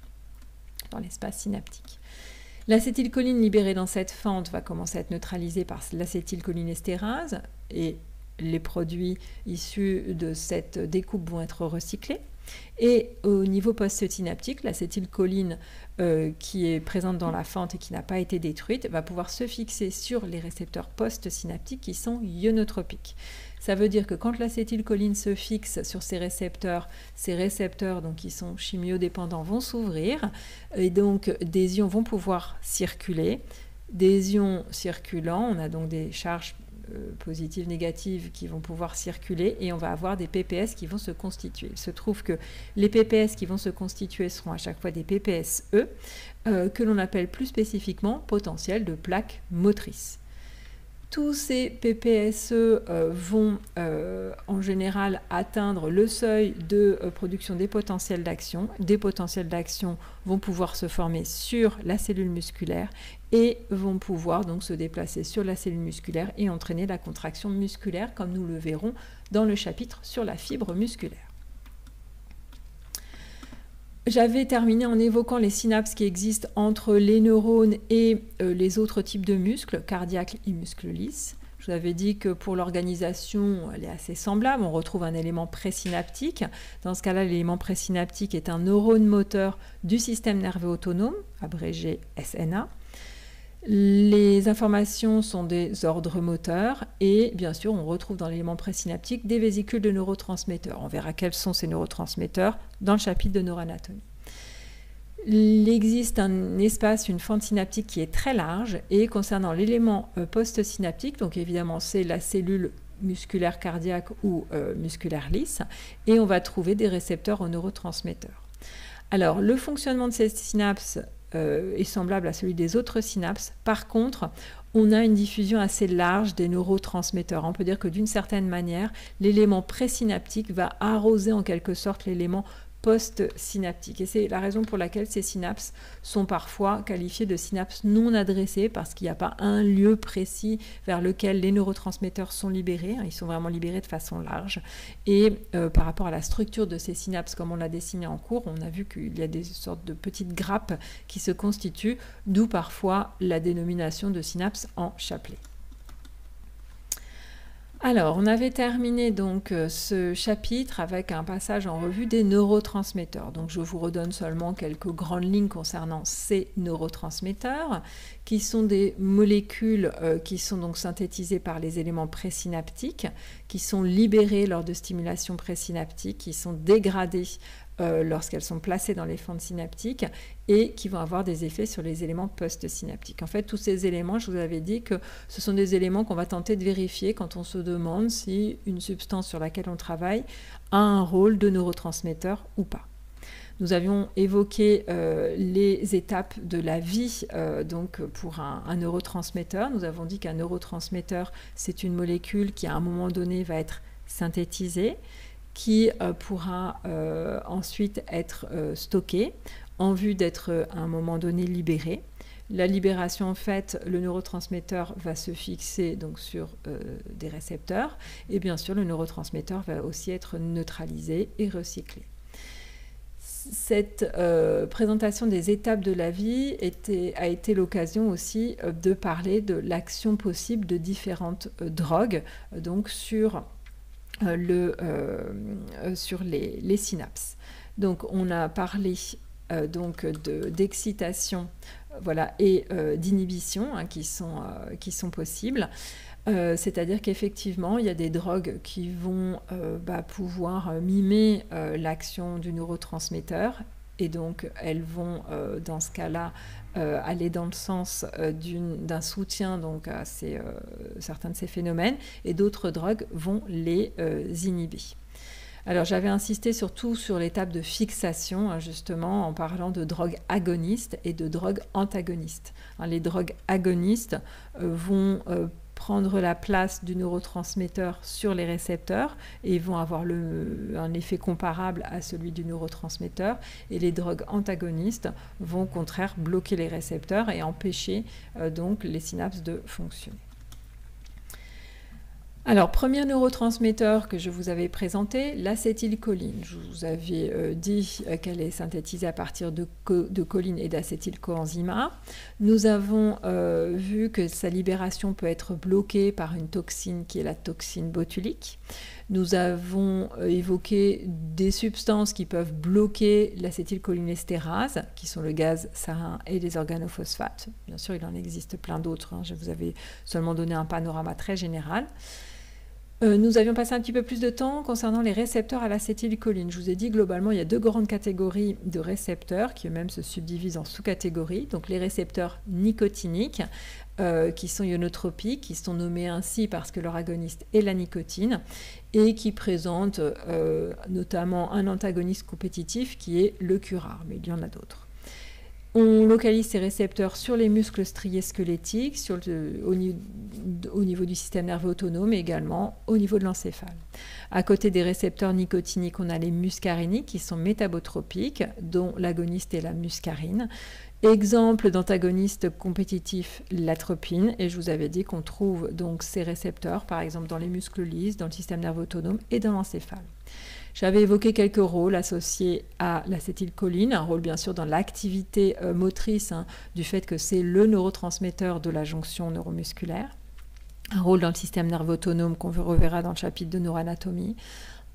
dans l'espace synaptique. L'acétylcholine libérée dans cette fente va commencer à être neutralisée par l'acétylcholinestérase et les produits issus de cette découpe vont être recyclés. Et au niveau post-synaptique, l'acétylcholine qui est présente dans la fente et qui n'a pas été détruite va pouvoir se fixer sur les récepteurs post-synaptiques qui sont ionotropiques. Ça veut dire que quand l'acétylcholine se fixe sur ces récepteurs donc, qui sont chimiodépendants vont s'ouvrir et donc des ions vont pouvoir circuler. Des ions circulant, on a donc des charges positives, négatives qui vont pouvoir circuler et on va avoir des PPS qui vont se constituer. Il se trouve que les PPS qui vont se constituer seront à chaque fois des PPSE que l'on appelle plus spécifiquement potentiel de plaque motrice. Tous ces PPSE vont en général atteindre le seuil de production des potentiels d'action. Des potentiels d'action vont pouvoir se former sur la cellule musculaire et vont pouvoir donc se déplacer sur la cellule musculaire et entraîner la contraction musculaire, comme nous le verrons dans le chapitre sur la fibre musculaire. J'avais terminé en évoquant les synapses qui existent entre les neurones et les autres types de muscles, cardiaques et muscles lisses. Je vous avais dit que pour l'organisation, elle est assez semblable. On retrouve un élément présynaptique. Dans ce cas-là, l'élément présynaptique est un neurone moteur du système nerveux autonome, abrégé SNA. Les informations sont des ordres moteurs et bien sûr on retrouve dans l'élément présynaptique des vésicules de neurotransmetteurs. On verra quels sont ces neurotransmetteurs dans le chapitre de neuroanatomie. Il existe un espace, une fente synaptique qui est très large et concernant l'élément post-synaptique, donc évidemment c'est la cellule musculaire cardiaque ou musculaire lisse et on va trouver des récepteurs aux neurotransmetteurs. Alors le fonctionnement de ces synapses est semblable à celui des autres synapses. Par contre, on a une diffusion assez large des neurotransmetteurs. On peut dire que d'une certaine manière, l'élément présynaptique va arroser en quelque sorte l'élément post-synaptiques. Et c'est la raison pour laquelle ces synapses sont parfois qualifiées de synapses non adressées, parce qu'il n'y a pas un lieu précis vers lequel les neurotransmetteurs sont libérés. Ils sont vraiment libérés de façon large. Et par rapport à la structure de ces synapses, comme on l'a dessiné en cours, on a vu qu'il y a des sortes de petites grappes qui se constituent, d'où parfois la dénomination de synapses en chapelet. Alors, on avait terminé donc ce chapitre avec un passage en revue des neurotransmetteurs. Donc, je vous redonne seulement quelques grandes lignes concernant ces neurotransmetteurs, qui sont des molécules qui sont donc synthétisées par les éléments présynaptiques, qui sont libérées lors de stimulation présynaptique, qui sont dégradées lorsqu'elles sont placées dans les fentes synaptiques et qui vont avoir des effets sur les éléments post-synaptiques. En fait, tous ces éléments, je vous avais dit que ce sont des éléments qu'on va tenter de vérifier quand on se demande si une substance sur laquelle on travaille a un rôle de neurotransmetteur ou pas. Nous avions évoqué les étapes de la vie donc pour un neurotransmetteur. Nous avons dit qu'un neurotransmetteur, c'est une molécule qui à un moment donné va être synthétisée, qui pourra ensuite être stocké en vue d'être à un moment donné libéré. La libération, en fait, le neurotransmetteur va se fixer donc sur des récepteurs et bien sûr le neurotransmetteur va aussi être neutralisé et recyclé. Cette présentation des étapes de la vie a été l'occasion aussi de parler de l'action possible de différentes drogues donc sur les synapses. Donc on a parlé donc d'excitation voilà, et d'inhibition qui sont possibles. C'est-à-dire qu'effectivement, il y a des drogues qui vont pouvoir mimer l'action du neurotransmetteur et donc elles vont dans ce cas-là aller dans le sens d'un soutien donc, à certains de ces phénomènes et d'autres drogues vont les inhiber. Alors j'avais insisté surtout sur l'étape de fixation justement en parlant de drogues agonistes et de drogues antagonistes. Les drogues agonistes vont prendre la place du neurotransmetteur sur les récepteurs et vont avoir un effet comparable à celui du neurotransmetteur, et les drogues antagonistes vont au contraire bloquer les récepteurs et empêcher donc les synapses de fonctionner. Alors, premier neurotransmetteur que je vous avais présenté, l'acétylcholine. Je vous avais dit qu'elle est synthétisée à partir de choline et d'acétylcoenzyme A. Nous avons vu que sa libération peut être bloquée par une toxine qui est la toxine botulique. Nous avons évoqué des substances qui peuvent bloquer l'acétylcholinestérase, qui sont le gaz sarin et les organophosphates. Bien sûr, il en existe plein d'autres. Je vous avais seulement donné un panorama très général. Nous avions passé un petit peu plus de temps concernant les récepteurs à l'acétylcholine. Je vous ai dit globalement il y a deux grandes catégories de récepteurs qui eux-mêmes se subdivisent en sous-catégories. Donc les récepteurs nicotiniques qui sont ionotropiques, qui sont nommés ainsi parce que leur agoniste est la nicotine et qui présentent notamment un antagoniste compétitif qui est le curare, mais il y en a d'autres. On localise ces récepteurs sur les muscles striés squelettiques, au niveau du système nerveux autonome et également au niveau de l'encéphale. À côté des récepteurs nicotiniques, on a les muscariniques qui sont métabotropiques, dont l'agoniste est la muscarine. Exemple d'antagoniste compétitif, l'atropine, et je vous avais dit qu'on trouve donc ces récepteurs, par exemple dans les muscles lisses, dans le système nerveux autonome et dans l'encéphale. J'avais évoqué quelques rôles associés à l'acétylcholine, un rôle bien sûr dans l'activité motrice du fait que c'est le neurotransmetteur de la jonction neuromusculaire, un rôle dans le système nerveux autonome qu'on reverra dans le chapitre de neuroanatomie,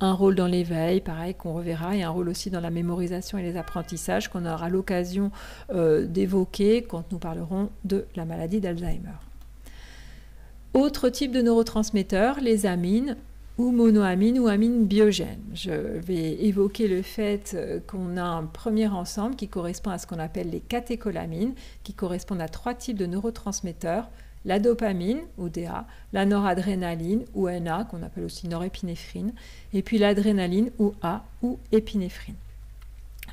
un rôle dans l'éveil, pareil, qu'on reverra, et un rôle aussi dans la mémorisation et les apprentissages qu'on aura l'occasion d'évoquer quand nous parlerons de la maladie d'Alzheimer. Autre type de neurotransmetteurs, les amines, ou monoamines ou amines biogènes. Je vais évoquer le fait qu'on a un premier ensemble qui correspond à ce qu'on appelle les catécholamines, qui correspondent à trois types de neurotransmetteurs, la dopamine, ou DA, la noradrénaline, ou NA, qu'on appelle aussi norépinéphrine, et puis l'adrénaline, ou A, ou épinéphrine.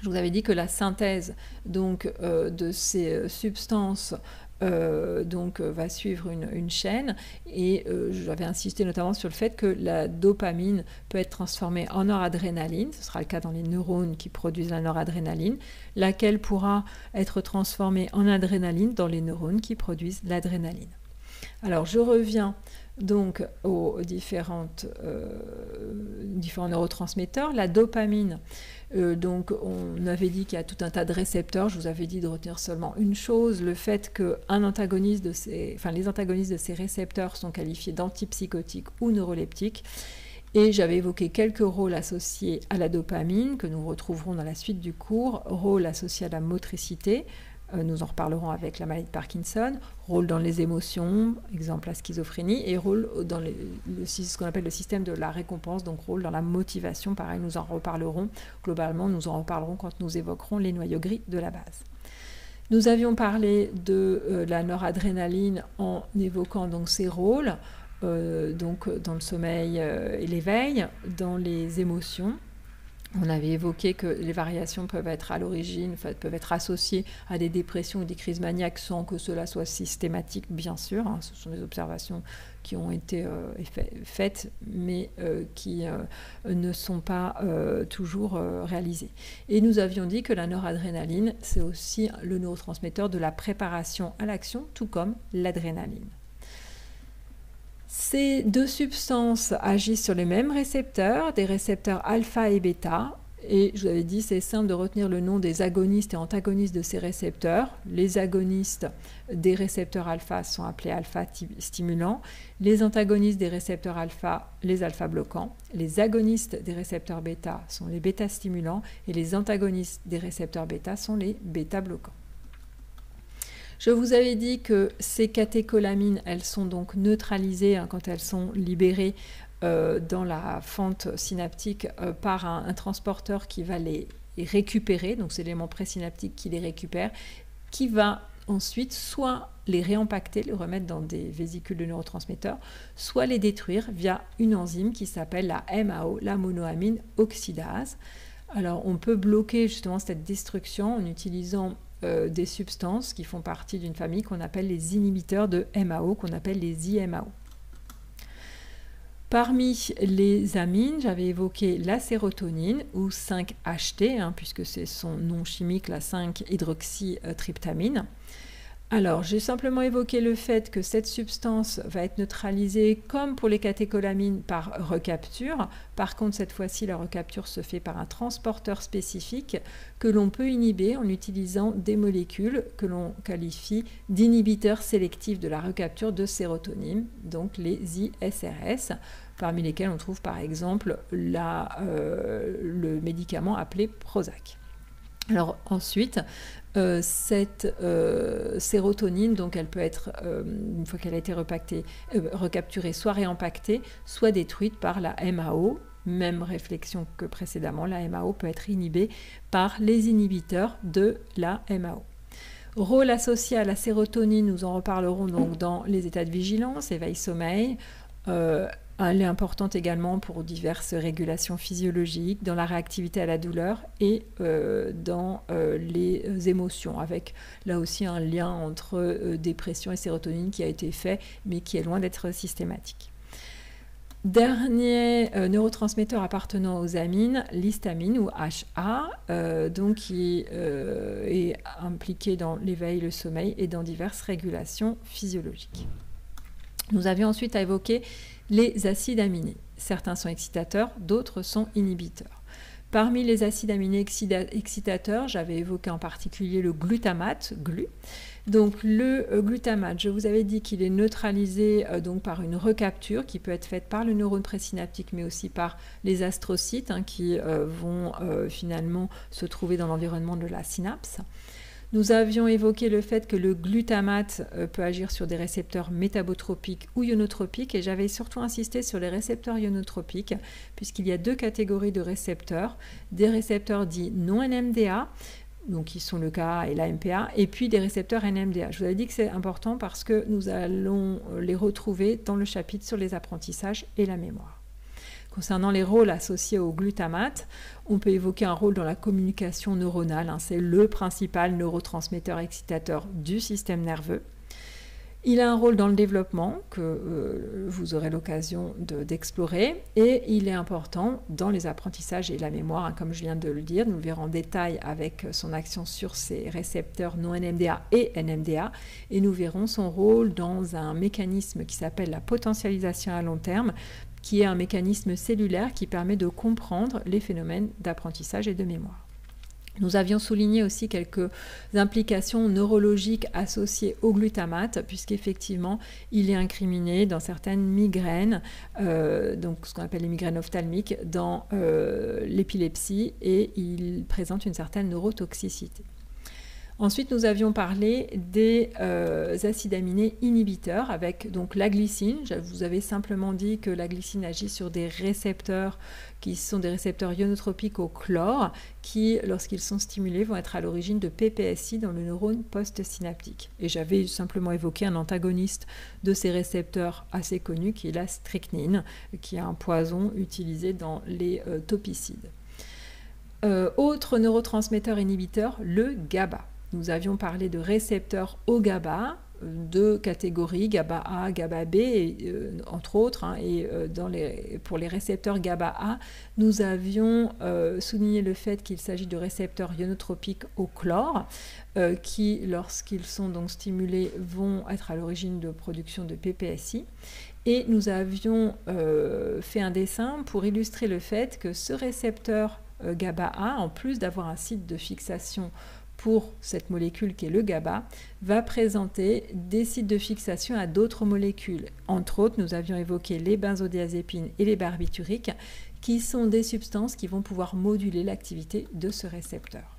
Je vous avais dit que la synthèse donc, de ces substances va suivre une chaîne, et j'avais insisté notamment sur le fait que la dopamine peut être transformée en noradrénaline, ce sera le cas dans les neurones qui produisent la noradrénaline, laquelle pourra être transformée en adrénaline dans les neurones qui produisent l'adrénaline. Alors je reviens donc aux différents neurotransmetteurs. La dopamine, donc on avait dit qu'il y a tout un tas de récepteurs. Je vous avais dit de retenir seulement une chose, le fait que les antagonistes de ces récepteurs sont qualifiés d'antipsychotiques ou neuroleptiques. Et j'avais évoqué quelques rôles associés à la dopamine que nous retrouverons dans la suite du cours. Rôle associé à la motricité, nous en reparlerons avec la maladie de Parkinson, rôle dans les émotions, exemple la schizophrénie, et rôle dans ce qu'on appelle le système de la récompense, donc rôle dans la motivation, pareil, nous en reparlerons. Globalement, nous en reparlerons quand nous évoquerons les noyaux gris de la base. Nous avions parlé de la noradrénaline en évoquant donc ces rôles, donc dans le sommeil et l'éveil, dans les émotions. On avait évoqué que les variations peuvent être à l'origine, peuvent être associées à des dépressions ou des crises maniaques sans que cela soit systématique, bien sûr. Hein, ce sont des observations qui ont été faites, mais qui ne sont pas toujours réalisées. Et nous avions dit que la noradrénaline, c'est aussi le neurotransmetteur de la préparation à l'action, tout comme l'adrénaline. Ces deux substances agissent sur les mêmes récepteurs, des récepteurs alpha et bêta, et je vous avais dit c'est simple de retenir le nom des agonistes et antagonistes de ces récepteurs. Les agonistes des récepteurs alpha sont appelés alpha-stimulants, les antagonistes des récepteurs alpha, les alpha-bloquants, les agonistes des récepteurs bêta sont les bêta-stimulants, et les antagonistes des récepteurs bêta sont les bêta-bloquants. Je vous avais dit que ces catécholamines, elles sont donc neutralisées quand elles sont libérées dans la fente synaptique par un transporteur qui va les récupérer, donc c'est l'élément présynaptique qui les récupère, qui va ensuite soit les réempacter, les remettre dans des vésicules de neurotransmetteurs, soit les détruire via une enzyme qui s'appelle la MAO, la monoamine oxydase. Alors on peut bloquer justement cette destruction en utilisant des substances qui font partie d'une famille qu'on appelle les inhibiteurs de MAO, qu'on appelle les IMAO. Parmi les amines, j'avais évoqué la sérotonine, ou 5-HT, puisque c'est son nom chimique, la 5-hydroxytryptamine. Alors, j'ai simplement évoqué le fait que cette substance va être neutralisée, comme pour les catécholamines, par recapture. Par contre, cette fois-ci, la recapture se fait par un transporteur spécifique que l'on peut inhiber en utilisant des molécules que l'on qualifie d'inhibiteurs sélectifs de la recapture de sérotonine, donc les ISRS, parmi lesquels on trouve par exemple le médicament appelé Prozac. Alors ensuite, cette sérotonine, donc elle peut être, une fois qu'elle a été recapturée, soit réempactée, soit détruite par la MAO. Même réflexion que précédemment, la MAO peut être inhibée par les inhibiteurs de la MAO. Rôle associé à la sérotonine, nous en reparlerons donc dans les états de vigilance, éveil-sommeil. Elle est importante également pour diverses régulations physiologiques, dans la réactivité à la douleur et dans les émotions, avec là aussi un lien entre dépression et sérotonine qui a été fait, mais qui est loin d'être systématique. Dernier neurotransmetteur appartenant aux amines, l'histamine ou HA, qui est impliqué dans l'éveil, le sommeil et dans diverses régulations physiologiques. Nous avions ensuite à évoquer les acides aminés. Certains sont excitateurs, d'autres sont inhibiteurs. Parmi les acides aminés excitateurs, j'avais évoqué en particulier le glutamate, GLU. Donc le glutamate, je vous avais dit qu'il est neutralisé par une recapture qui peut être faite par le neurone présynaptique, mais aussi par les astrocytes qui vont finalement se trouver dans l'environnement de la synapse. Nous avions évoqué le fait que le glutamate peut agir sur des récepteurs métabotropiques ou ionotropiques, et j'avais surtout insisté sur les récepteurs ionotropiques, puisqu'il y a deux catégories de récepteurs, des récepteurs dits non NMDA, donc qui sont le KA et la MPA, et puis des récepteurs NMDA. Je vous avais dit que c'est important parce que nous allons les retrouver dans le chapitre sur les apprentissages et la mémoire. Concernant les rôles associés au glutamate, on peut évoquer un rôle dans la communication neuronale. C'est le principal neurotransmetteur excitateur du système nerveux. Il a un rôle dans le développement que vous aurez l'occasion d'explorer et il est important dans les apprentissages et la mémoire, hein, comme je viens de le dire. Nous le verrons en détail avec son action sur ces récepteurs non NMDA et NMDA et nous verrons son rôle dans un mécanisme qui s'appelle la potentialisation à long terme, qui est un mécanisme cellulaire qui permet de comprendre les phénomènes d'apprentissage et de mémoire. Nous avions souligné aussi quelques implications neurologiques associées au glutamate, puisqu'effectivement, il est incriminé dans certaines migraines, donc ce qu'on appelle les migraines ophtalmiques, dans l'épilepsie, et il présente une certaine neurotoxicité. Ensuite, nous avions parlé des acides aminés inhibiteurs avec donc la glycine. Je vous avais simplement dit que la glycine agit sur des récepteurs qui sont des récepteurs ionotropiques au chlore qui, lorsqu'ils sont stimulés, vont être à l'origine de PPSI dans le neurone postsynaptique. Et j'avais simplement évoqué un antagoniste de ces récepteurs assez connu qui est la strychnine, qui est un poison utilisé dans les topicides. Autre neurotransmetteur inhibiteur, le GABA. Nous avions parlé de récepteurs au GABA, de catégories GABA A, GABA B, entre autres, hein, et pour les récepteurs GABA A, nous avions souligné le fait qu'il s'agit de récepteurs ionotropiques au chlore, qui, lorsqu'ils sont donc stimulés, vont être à l'origine de production de PPSI. Et nous avions fait un dessin pour illustrer le fait que ce récepteur GABA A, en plus d'avoir un site de fixation pour cette molécule qui est le GABA, va présenter des sites de fixation à d'autres molécules. Entre autres, nous avions évoqué les benzodiazépines et les barbituriques, qui sont des substances qui vont pouvoir moduler l'activité de ce récepteur.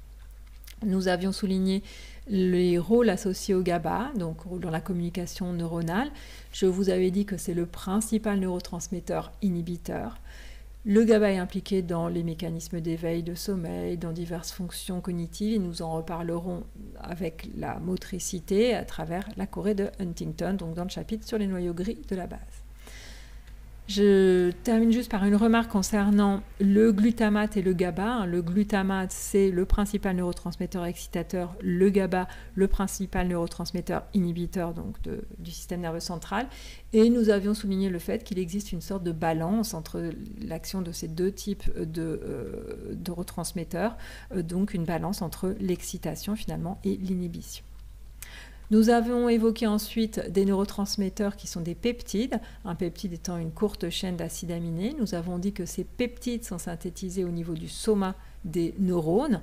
Nous avions souligné les rôles associés au GABA, donc dans la communication neuronale. Je vous avais dit que c'est le principal neurotransmetteur inhibiteur. Le GABA est impliqué dans les mécanismes d'éveil, de sommeil, dans diverses fonctions cognitives et nous en reparlerons avec la motricité à travers la chorée de Huntington, donc dans le chapitre sur les noyaux gris de la base. Je termine juste par une remarque concernant le glutamate et le GABA. Le glutamate, c'est le principal neurotransmetteur excitateur, le GABA, le principal neurotransmetteur inhibiteur donc du système nerveux central. Et nous avions souligné le fait qu'il existe une sorte de balance entre l'action de ces deux types de neurotransmetteurs, donc une balance entre l'excitation finalement et l'inhibition. Nous avons évoqué ensuite des neurotransmetteurs qui sont des peptides, un peptide étant une courte chaîne d'acides aminés. Nous avons dit que ces peptides sont synthétisés au niveau du soma des neurones.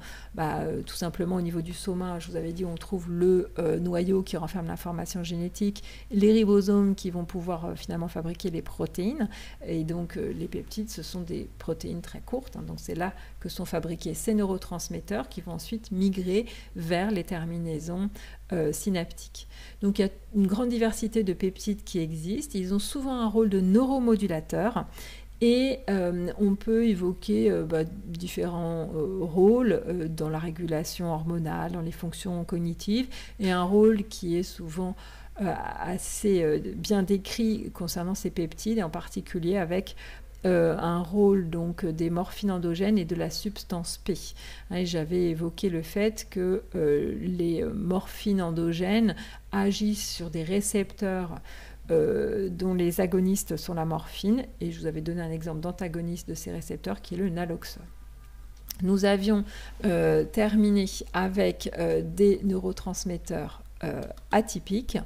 Tout simplement au niveau du soma, je vous avais dit, on trouve le noyau qui renferme l'information génétique, les ribosomes qui vont pouvoir finalement fabriquer les protéines. Et donc les peptides, ce sont des protéines très courtes. Donc c'est là que sont fabriqués ces neurotransmetteurs qui vont ensuite migrer vers les terminaisons synaptiques. Donc il y a une grande diversité de peptides qui existent. Ils ont souvent un rôle de neuromodulateur. Et on peut évoquer différents rôles dans la régulation hormonale, dans les fonctions cognitives, et un rôle qui est souvent assez bien décrit concernant ces peptides, et en particulier avec un rôle donc des morphines endogènes et de la substance P. J'avais évoqué le fait que les morphines endogènes agissent sur des récepteurs dont les agonistes sont la morphine, et je vous avais donné un exemple d'antagoniste de ces récepteurs qui est le naloxone. Nous avions terminé avec des neurotransmetteurs atypiques,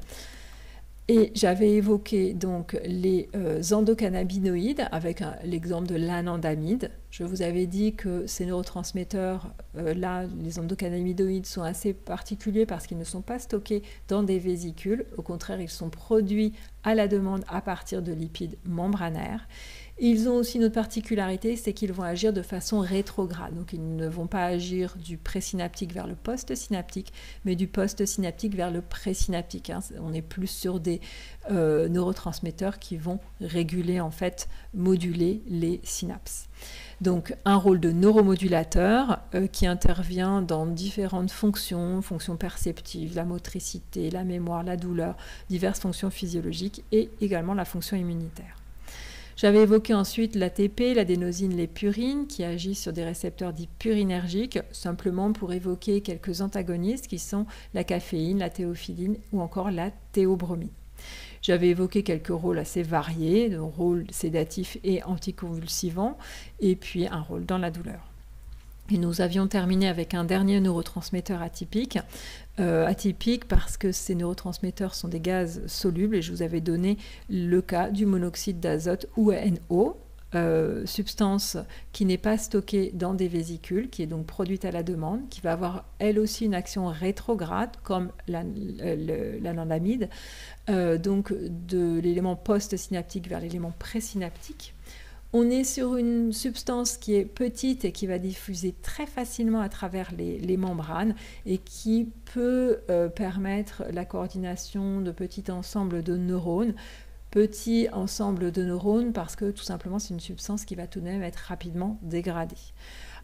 et j'avais évoqué donc les endocannabinoïdes avec l'exemple de l'anandamide. Je vous avais dit que ces neurotransmetteurs, là, les endocannabinoïdes sont assez particuliers parce qu'ils ne sont pas stockés dans des vésicules. Au contraire, ils sont produits à la demande à partir de lipides membranaires. Ils ont aussi une autre particularité, c'est qu'ils vont agir de façon rétrograde. Donc ils ne vont pas agir du présynaptique vers le postsynaptique, mais du postsynaptique vers le présynaptique. On est plus sur des neurotransmetteurs qui vont réguler, en fait, moduler les synapses. Donc un rôle de neuromodulateur qui intervient dans différentes fonctions perceptives, la motricité, la mémoire, la douleur, diverses fonctions physiologiques et également la fonction immunitaire. J'avais évoqué ensuite l'ATP, l'adénosine, les purines, qui agissent sur des récepteurs dits purinergiques, simplement pour évoquer quelques antagonistes qui sont la caféine, la théophiline ou encore la théobromine. J'avais évoqué quelques rôles assez variés, de rôles sédatifs et anticonvulsivants, et puis un rôle dans la douleur. Et nous avions terminé avec un dernier neurotransmetteur atypique. Atypique parce que ces neurotransmetteurs sont des gaz solubles, et je vous avais donné le cas du monoxyde d'azote ou NO, substance qui n'est pas stockée dans des vésicules, qui est donc produite à la demande, qui va avoir elle aussi une action rétrograde comme l'anandamide, donc de l'élément post-synaptique vers l'élément présynaptique. On est sur une substance qui est petite et qui va diffuser très facilement à travers les membranes et qui peut permettre la coordination de petits ensembles de neurones. Petit ensemble de neurones parce que tout simplement c'est une substance qui va tout de même être rapidement dégradée.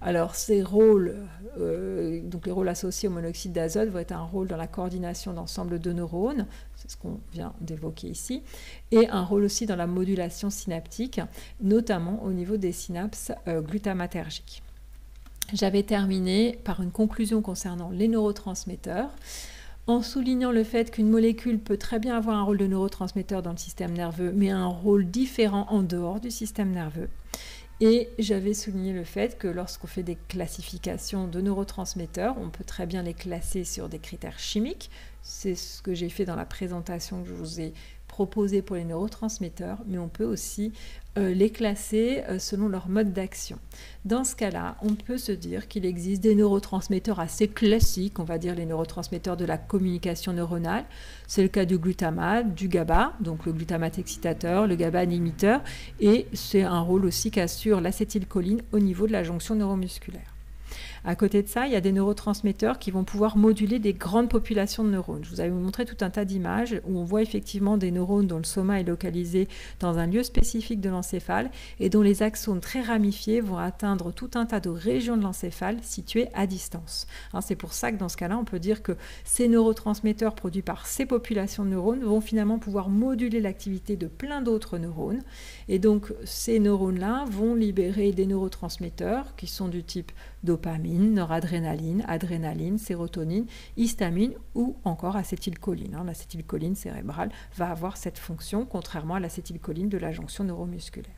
Alors ces rôles, donc les rôles associés au monoxyde d'azote vont être un rôle dans la coordination d'ensemble de neurones, c'est ce qu'on vient d'évoquer ici, et un rôle aussi dans la modulation synaptique, notamment au niveau des synapses glutamatergiques. J'avais terminé par une conclusion concernant les neurotransmetteurs, en soulignant le fait qu'une molécule peut très bien avoir un rôle de neurotransmetteur dans le système nerveux, mais un rôle différent en dehors du système nerveux. Et j'avais souligné le fait que lorsqu'on fait des classifications de neurotransmetteurs, on peut très bien les classer sur des critères chimiques. C'est ce que j'ai fait dans la présentation que je vous ai proposée pour les neurotransmetteurs, mais on peut aussi les classer selon leur mode d'action. Dans ce cas-là, on peut se dire qu'il existe des neurotransmetteurs assez classiques, on va dire les neurotransmetteurs de la communication neuronale. C'est le cas du glutamate, du GABA, donc le glutamate excitateur, le GABA inhibiteur, et c'est un rôle aussi qu'assure l'acétylcholine au niveau de la jonction neuromusculaire. À côté de ça, il y a des neurotransmetteurs qui vont pouvoir moduler des grandes populations de neurones. Je vous avais montré tout un tas d'images où on voit effectivement des neurones dont le soma est localisé dans un lieu spécifique de l'encéphale et dont les axones très ramifiés vont atteindre tout un tas de régions de l'encéphale situées à distance. C'est pour ça que dans ce cas-là, on peut dire que ces neurotransmetteurs produits par ces populations de neurones vont finalement pouvoir moduler l'activité de plein d'autres neurones. Et donc, ces neurones-là vont libérer des neurotransmetteurs qui sont du type dopamine, noradrénaline, adrénaline, sérotonine, histamine ou encore acétylcholine. L'acétylcholine cérébrale va avoir cette fonction, contrairement à l'acétylcholine de la jonction neuromusculaire.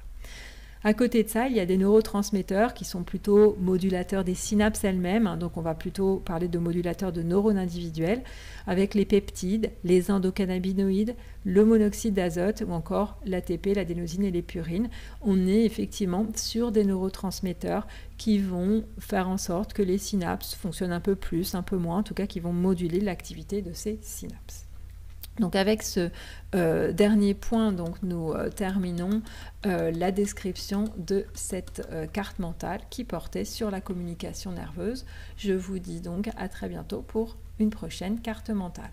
À côté de ça, il y a des neurotransmetteurs qui sont plutôt modulateurs des synapses elles-mêmes, donc on va plutôt parler de modulateurs de neurones individuels, avec les peptides, les endocannabinoïdes, le monoxyde d'azote ou encore l'ATP, l'adénosine et les purines. On est effectivement sur des neurotransmetteurs qui vont faire en sorte que les synapses fonctionnent un peu plus, un peu moins, en tout cas qui vont moduler l'activité de ces synapses. Donc avec ce dernier point, donc, nous terminons la description de cette carte mentale qui portait sur la communication nerveuse. Je vous dis donc à très bientôt pour une prochaine carte mentale.